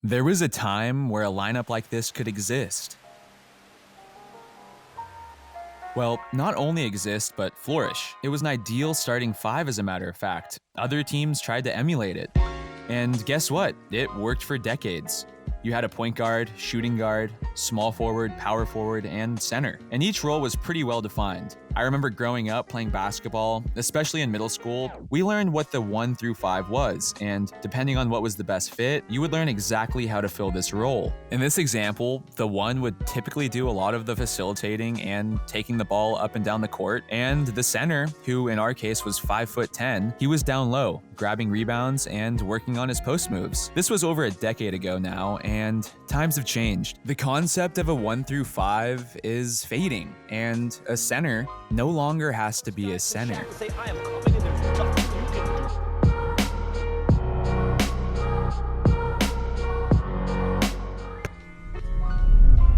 There was a time where a lineup like this could exist. Well, not only exist, but flourish. It was an ideal starting five, as a matter of fact. Other teams tried to emulate it. And guess what? It worked for decades. You had a point guard, shooting guard, small forward, power forward, and center. And each role was pretty well defined. I remember growing up playing basketball, especially in middle school, we learned what the 1 through 5 was, and depending on what was the best fit, you would learn exactly how to fill this role. In this example, the 1 would typically do a lot of the facilitating and taking the ball up and down the court, and the center, who in our case was 5'10", he was down low, grabbing rebounds and working on his post moves. This was over a decade ago now, and times have changed. The concept of a 1 through 5 is fading, and a center no longer has to be a center.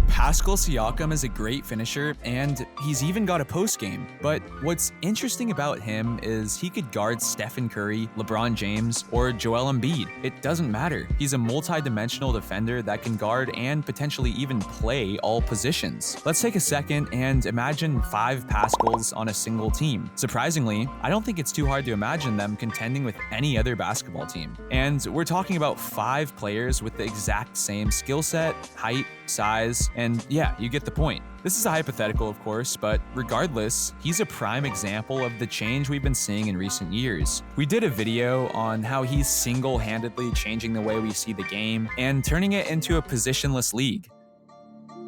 Pascal Siakam is a great finisher, and he's even got a post game. But what's interesting about him is he could guard Stephen Curry, LeBron James, or Joel Embiid. It doesn't matter. He's a multi-dimensional defender that can guard and potentially even play all positions. Let's take a second and imagine 5 Pascals on a single team. Surprisingly, I don't think it's too hard to imagine them contending with any other basketball team. And we're talking about 5 players with the exact same skill set, height, size, and yeah, you get the point. This is a hypothetical, of course, but regardless, he's a prime example of the change we've been seeing in recent years. We did a video on how he's single-handedly changing the way we see the game and turning it into a positionless league.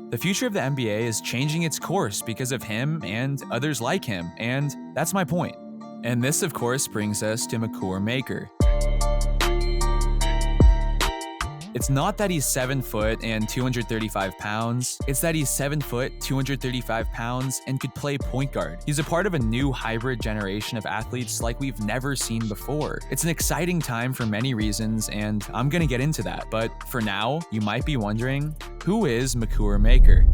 The future of the NBA is changing its course because of him and others like him, and that's my point. And this, of course, brings us to Makur Maker. It's not that he's 7 foot and 235 pounds, it's that he's 7 foot, 235 pounds, and could play point guard. He's a part of a new hybrid generation of athletes like we've never seen before. It's an exciting time for many reasons, and I'm gonna get into that, but for now, you might be wondering, who is Makur Maker?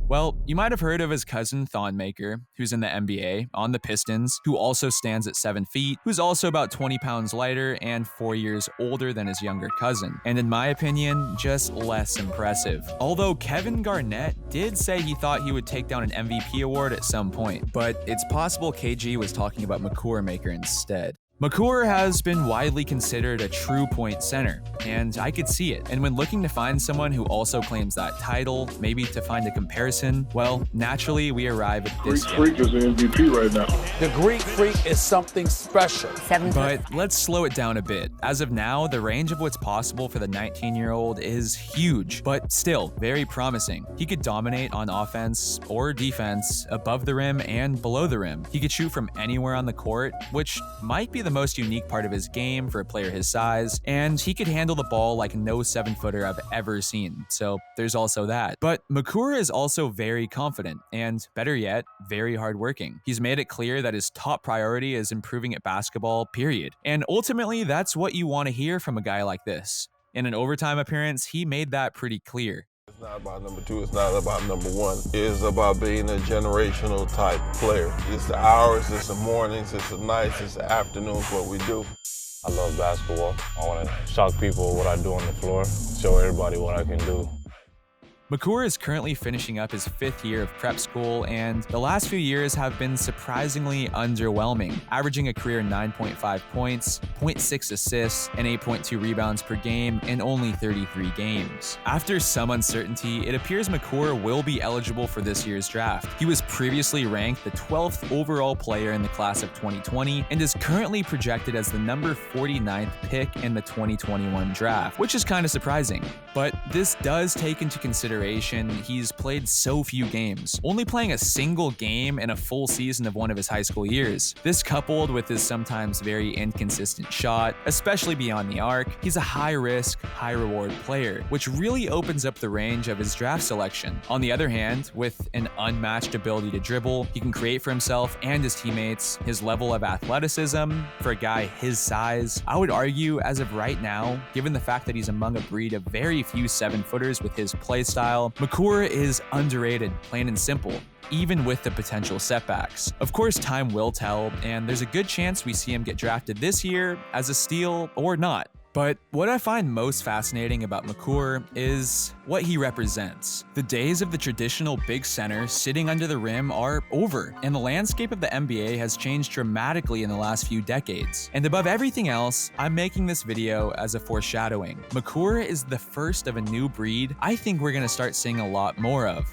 Well, you might have heard of his cousin Thon Maker, who's in the NBA, on the Pistons, who also stands at 7 feet, who's also about 20 pounds lighter and 4 years older than his younger cousin, and in my opinion, just less impressive. Although Kevin Garnett did say he thought he would take down an MVP award at some point, but it's possible KG was talking about Makur Maker instead. Makur has been widely considered a true point center, and I could see it. And when looking to find someone who also claims that title, maybe to find a comparison, well, naturally we arrive at this guy. Greek Freak is the MVP right now. The Greek Freak is something special. But let's slow it down a bit. As of now, the range of what's possible for the 19-year-old is huge, but still very promising. He could dominate on offense or defense, above the rim and below the rim. He could shoot from anywhere on the court, which might be the most unique part of his game for a player his size, and he could handle the ball like no 7-footer I've ever seen, so there's also that. But Makur is also very confident, and better yet, very hardworking. He's made it clear that his top priority is improving at basketball, period. And ultimately, that's what you want to hear from a guy like this. In an overtime appearance, he made that pretty clear. It's not about number 2, it's not about number 1. It's about being a generational type player. It's the hours, it's the mornings, it's the nights, it's the afternoons, what we do. I love basketball. I want to shock people with what I do on the floor, show everybody what I can do. Makur is currently finishing up his 5th year of prep school, and the last few years have been surprisingly underwhelming, averaging a career 9.5 points, 0.6 assists, and 8.2 rebounds per game in only 33 games. After some uncertainty, it appears Makur will be eligible for this year's draft. He was previously ranked the 12th overall player in the class of 2020 and is currently projected as the number 49th pick in the 2021 draft, which is kind of surprising. But this does take into consideration he's played so few games, only playing a single game in a full season of one of his high school years. This coupled with his sometimes very inconsistent shot, especially beyond the arc, he's a high-risk, high-reward player, which really opens up the range of his draft selection. On the other hand, with an unmatched ability to dribble, he can create for himself and his teammates, his level of athleticism, for a guy his size, I would argue as of right now, given the fact that he's among a breed of very few 7-footers with his play style, Makur is underrated, plain and simple, even with the potential setbacks. Of course, time will tell, and there's a good chance we see him get drafted this year as a steal or not. But what I find most fascinating about Makur is what he represents. The days of the traditional big center sitting under the rim are over, and the landscape of the NBA has changed dramatically in the last few decades. And above everything else, I'm making this video as a foreshadowing. Makur is the first of a new breed I think we're gonna start seeing a lot more of.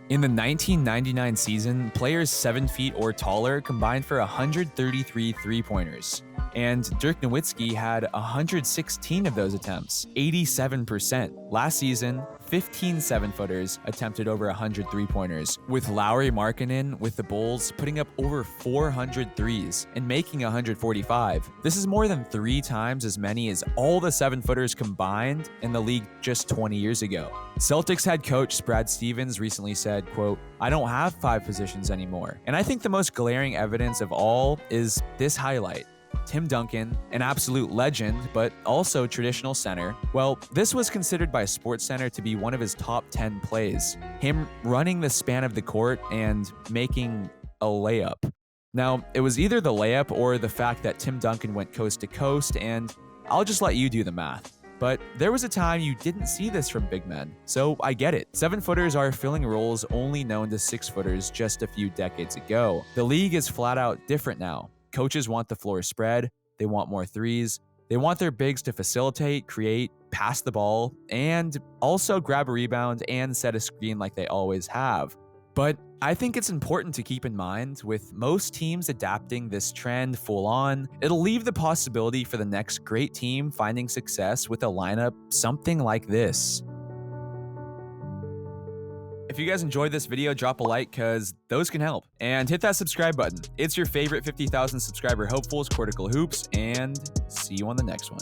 In the 1999 season, players 7 feet or taller combined for 133 three-pointers. And Dirk Nowitzki had 116 of those attempts, 87%. Last season, 15 7-footers attempted over 100 three-pointers, with Lauri Markkanen with the Bulls putting up over 400 threes and making 145. This is more than 3 times as many as all the 7-footers combined in the league just 20 years ago. Celtics head coach Brad Stevens recently said, quote, "I don't have 5 positions anymore." And I think the most glaring evidence of all is this highlight. Tim Duncan, an absolute legend, but also traditional center. Well, this was considered by SportsCenter to be one of his top 10 plays. Him running the span of the court and making a layup. Now, it was either the layup or the fact that Tim Duncan went coast to coast, and I'll just let you do the math. But there was a time you didn't see this from big men, so I get it. 7-footers are filling roles only known to 6-footers just a few decades ago. The league is flat out different now. Coaches want the floor spread, they want more threes, they want their bigs to facilitate, create, pass the ball, and also grab a rebound and set a screen like they always have. But I think it's important to keep in mind, with most teams adapting this trend full on, it'll leave the possibility for the next great team finding success with a lineup something like this. If you guys enjoyed this video, drop a like because those can help. And hit that subscribe button. It's your favorite 50,000 subscriber hopefuls, Courtical Hoops, and see you on the next one.